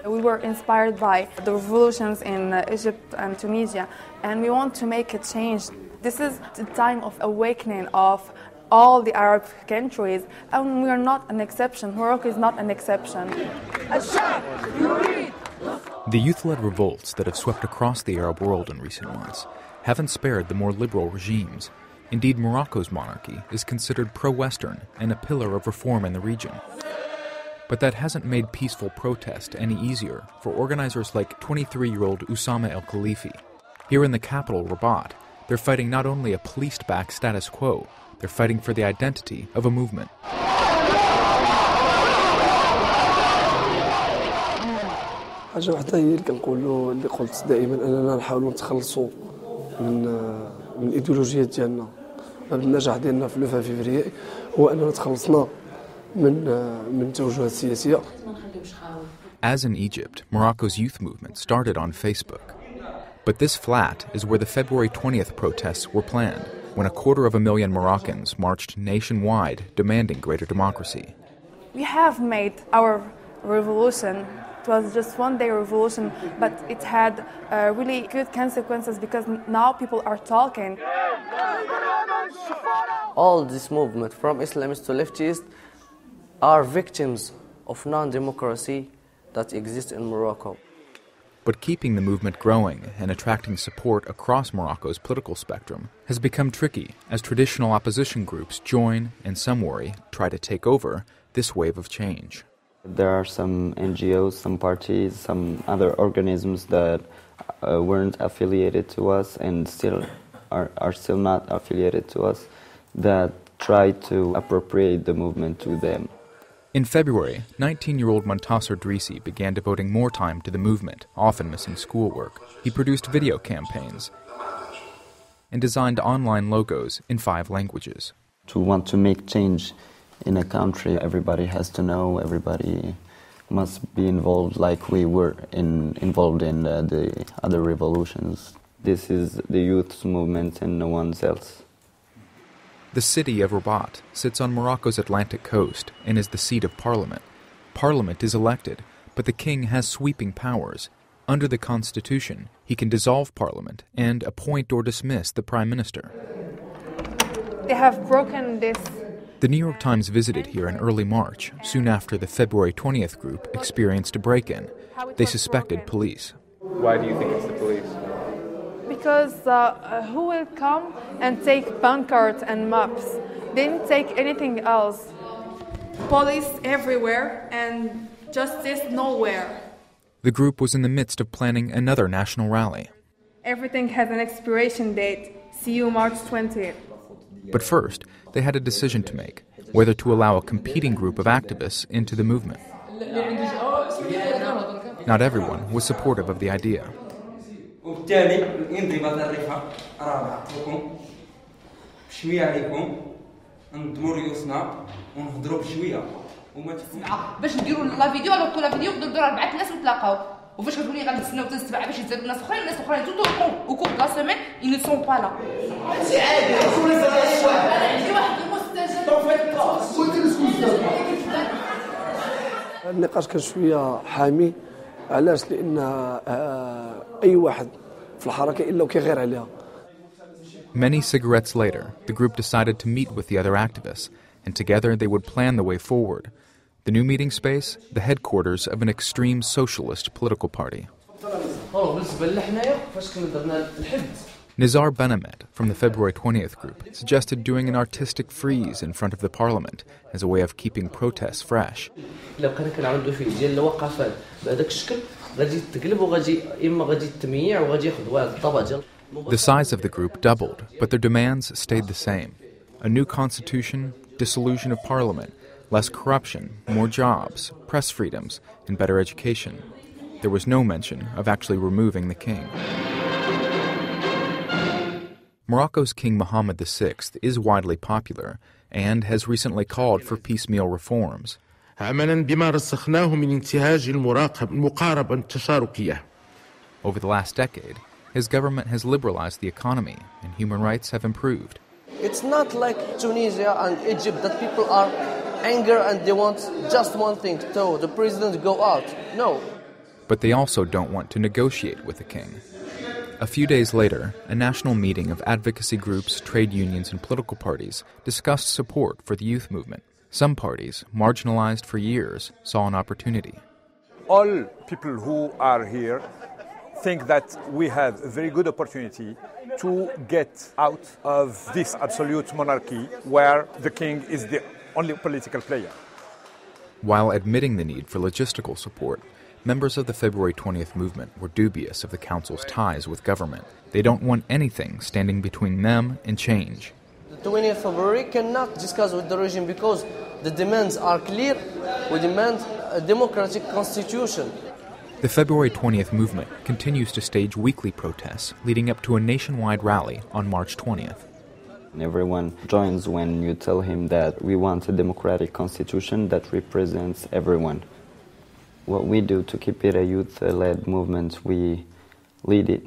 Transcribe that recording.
We were inspired by the revolutions in Egypt and Tunisia, and we want to make a change. This is the time of awakening of all the Arab countries, and we are not an exception. Morocco is not an exception. The youth-led revolts that have swept across the Arab world in recent months haven't spared the more liberal regimes. Indeed, Morocco's monarchy is considered pro-Western and a pillar of reform in the region. But that hasn't made peaceful protest any easier for organizers like 23-year-old Usama El-Khalifi. Here in the capital, Rabat, they're fighting not only a policed-backed status quo, they're fighting for the identity of a movement. حاجة واحدة هي اللي كنقولوا اللي قلت دائما أننا نحاولوا نتخلصوا من الإيديولوجية ديالنا. النجاح ديالنا في لو فيفري هو أننا تخلصنا من التوجهات السياسية. As in Egypt, Morocco's youth movement started on Facebook. But this flat is where the February 20th protests were planned, when 250,000 Moroccans marched nationwide demanding greater democracy. We have made our revolution. It was just one-day revolution, but it had really good consequences because now people are talking. All this movement, from Islamists to leftists, are victims of non-democracy that exists in Morocco. But keeping the movement growing and attracting support across Morocco's political spectrum has become tricky as traditional opposition groups join and, some worry, try to take over this wave of change. There are some NGOs, some parties, some other organisms that weren't affiliated to us and still are still not affiliated to us that try to appropriate the movement to them. In February, 19-year-old Montasser Drisi began devoting more time to the movement, often missing schoolwork. He produced video campaigns and designed online logos in 5 languages. To want to make change in a country, everybody has to know, everybody must be involved like we were involved in the other revolutions. This is the youth's movement and no one else. The city of Rabat sits on Morocco's Atlantic coast and is the seat of parliament. Parliament is elected, but the king has sweeping powers. Under the constitution, he can dissolve parliament and appoint or dismiss the prime minister. They have broken this. The New York Times visited here in early March, soon after the February 20th group experienced a break-in. They suspected police. Why do you think it's the police? Because who will come and take pancards and maps? They didn't take anything else. Police everywhere and justice nowhere. The group was in the midst of planning another national rally. Everything has an expiration date. See you March 20th. But first, they had a decision to make, whether to allow a competing group of activists into the movement. Not everyone was supportive of the idea. وبالتالي الانضباط الرفع رابعكم بشويه عليكم نضموا ريوسنا ونهضروا بشويه وما باش نديروا لا فيديو نحطوا لا فيديو نقدروا نديروا 4 ناس نتلاقاو وفاش كتقولي غنستناو حتى 7 باش يتزادوا ناس اخرين توتو او كور لا سيمين ils ne sont pas là هادشي عادي عندي واحد المستجد النقاش كان شويه حامي علاش لان اي واحد في الحركه الا وكيغير عليها. Many cigarettes later, the group decided to meet with the other activists, and together they would plan the way forward. The new meeting space, the headquarters of an extreme socialist political party. Nizar Benamed from the February 20th group suggested doing an artistic frieze in front of the parliament as a way of keeping protests fresh. The size of the group doubled, but their demands stayed the same. A new constitution, dissolution of parliament, less corruption, more jobs, press freedoms, and better education. There was no mention of actually removing the king. Morocco's King Mohammed VI is widely popular and has recently called for piecemeal reforms. Over the last decade, his government has liberalized the economy and human rights have improved. It's not like Tunisia and Egypt that people are angry and they want just one thing, so the president go out. No. But they also don't want to negotiate with the king. A few days later, a national meeting of advocacy groups, trade unions, and political parties discussed support for the youth movement. Some parties, marginalized for years, saw an opportunity. All people who are here think that we have a very good opportunity to get out of this absolute monarchy where the king is the only political player. While admitting the need for logistical support, members of the February 20th movement were dubious of the council's ties with government. They don't want anything standing between them and change. The 20th February cannot discuss with the regime because the demands are clear. We demand a democratic constitution. The February 20th movement continues to stage weekly protests, leading up to a nationwide rally on March 20th. Everyone joins when you tell him that we want a democratic constitution that represents everyone. What we do to keep it a youth-led movement, we lead it.